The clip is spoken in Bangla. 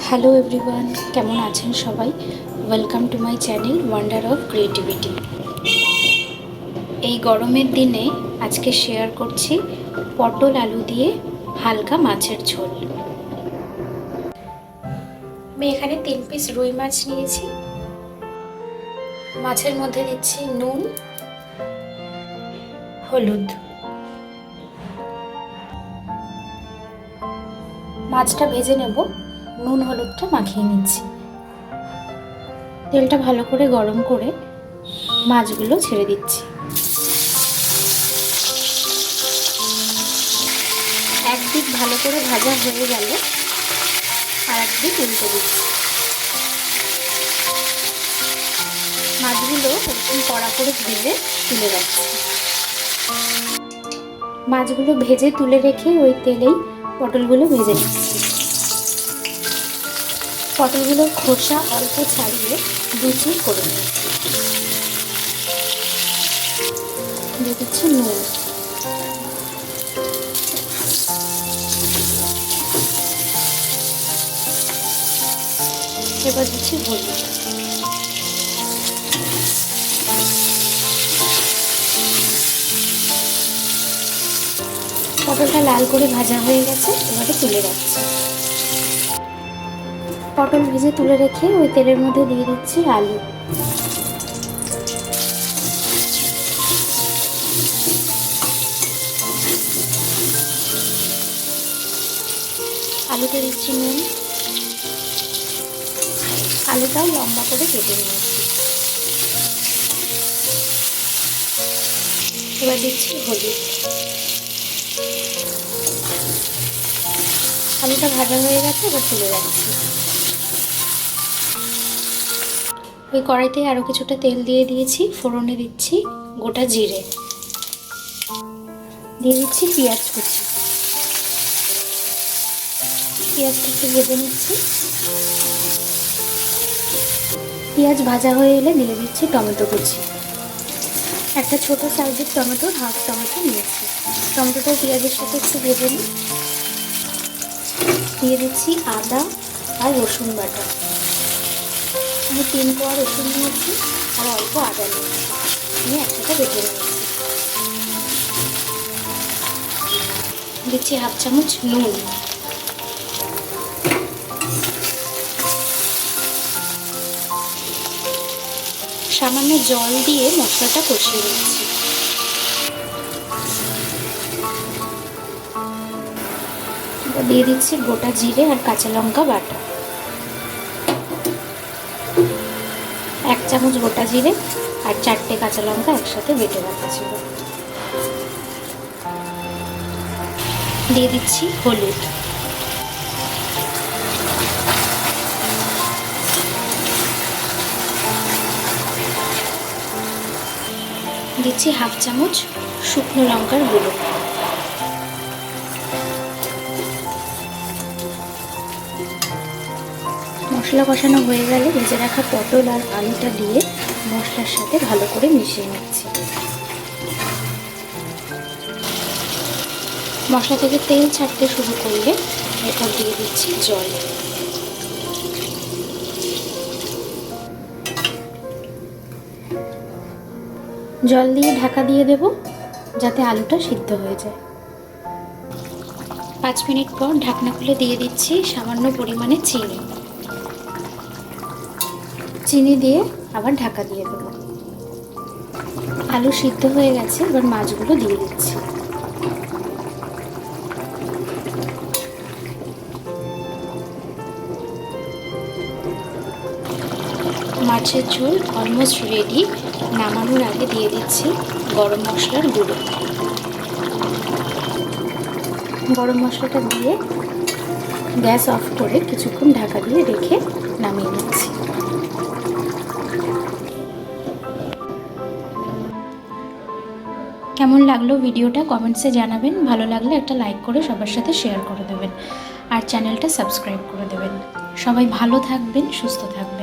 হ্যালো এভরিওয়ান, কেমন আছেন সবাই? Welcome to my channel wonder of creativity. এই গরমের দিনে আজকে শেয়ার করছি পটল আলু দিয়ে হালকা মাছের ঝোল। আমি এখানে 3 পিস রুই মাছ নিয়েছি। মাছের মধ্যে দিচ্ছি নুন, হলুদ। মাছটা ভেজে নেব, নুন হলুদটা মাখিয়ে নিচ্ছি। তেলটা ভালো করে গরম করে মাছগুলো ছেড়ে দিচ্ছি। একদিক ভালো করে ভাজা হয়ে গেলে আর একদিক উল্টে দিচ্ছি। মাছগুলো একদম কড়া করে ভেজে তুলে রাখছি। মাছগুলো ভেজে তুলে রেখে ওই তেলেই পটলগুলো ভেজে নিচ্ছি। পটলগুলোর খোসা অল্প ছাড়িয়ে লুচি করে নিচ্ছি। দিয়ে দিচ্ছি নুন, এবার দিচ্ছি হলুদ। পটলটা লাল করে ভাজা হয়ে গেছে, এবারে তুলে রাখছি। পটল ভেজে তুলে রেখে ওই তেলের মধ্যে দিয়ে দিচ্ছি আলু। আলুতে দিচ্ছি নুন, আলুটাও লম্বা করে কেটে নিয়েছি। এবার দিচ্ছি হলুদ। আলুটা ভাজা হয়ে গেছে, এবার তুলে রাখছি। ওই কড়াইতে আরও কিছুটা তেল দিয়ে দিয়েছি। ফোড়নে দিচ্ছি গোটা জিরে, দিয়ে দিচ্ছি পেঁয়াজ কুচি। পেঁয়াজটা একটু ভেজে নিচ্ছি। পেঁয়াজ ভাজা হয়ে এলে দিয়ে দিচ্ছি টমেটো কুচি। একটা ছোট সাইজের টমেটো, হাফ টমেটো নিয়েছি। টমেটোটা পেঁয়াজের সাথে একটু ভেজে নিই। দিয়ে দিচ্ছি আদা আর রসুন বাটা। আমি 3 কোয়া রসুন নিয়েছি আর অল্প আদা নিয়েছি, নিয়ে একসাথে বেটে নিয়েছি। দিচ্ছি হাফ চামচ নুন, সামান্য জল দিয়ে মশলাটা কষিয়ে নিচ্ছি। দিয়ে দিচ্ছি গোটা জিরে আর কাঁচা লঙ্কা বাটা। 1 চামচ গোটা জিরে আর 4টে কাঁচা লঙ্কা একসাথে বেটে রাখা ছিল। দিয়ে দিচ্ছি হলুদ, দিচ্ছি হাফ চামচ শুকনো লঙ্কার গুঁড়ো। মশলা কষানো হয়ে গেলে ভেজে রাখা পটল আর আলুটা দিয়ে মশলার সাথে ভালো করে মিশিয়ে নিচ্ছি। মশলা থেকে তেল ছাড়তে শুরু করলে এরপর দিয়ে দিচ্ছি জল। জল দিয়ে ঢাকা দিয়ে দেব যাতে আলুটা সিদ্ধ হয়ে যায়। 5 মিনিট পর ঢাকনা খুলে দিয়ে দিচ্ছি সামান্য পরিমাণে চিনি। চিনি দিয়ে আবার ঢাকা দিয়ে দেবো। আলু সিদ্ধ হয়ে গেছে, এবার মাছগুলো দিয়ে দিচ্ছি। মাছের ঝোল অলমোস্ট রেডি। নামানোর আগে দিয়ে দিচ্ছি গরম মশলার গুঁড়ো। গরম মশলাটা দিয়ে গ্যাস অফ করে কিছুক্ষণ ঢাকা দিয়ে রেখে নামিয়ে নিচ্ছি। কেমন লাগলো ভিডিওটা কমেন্টসে জানাবেন। ভালো লাগলে একটা লাইক করে সবার সাথে শেয়ার করে দেবেন আর চ্যানেলটা সাবস্ক্রাইব করে দেবেন। সবাই ভালো থাকবেন, সুস্থ থাকবেন।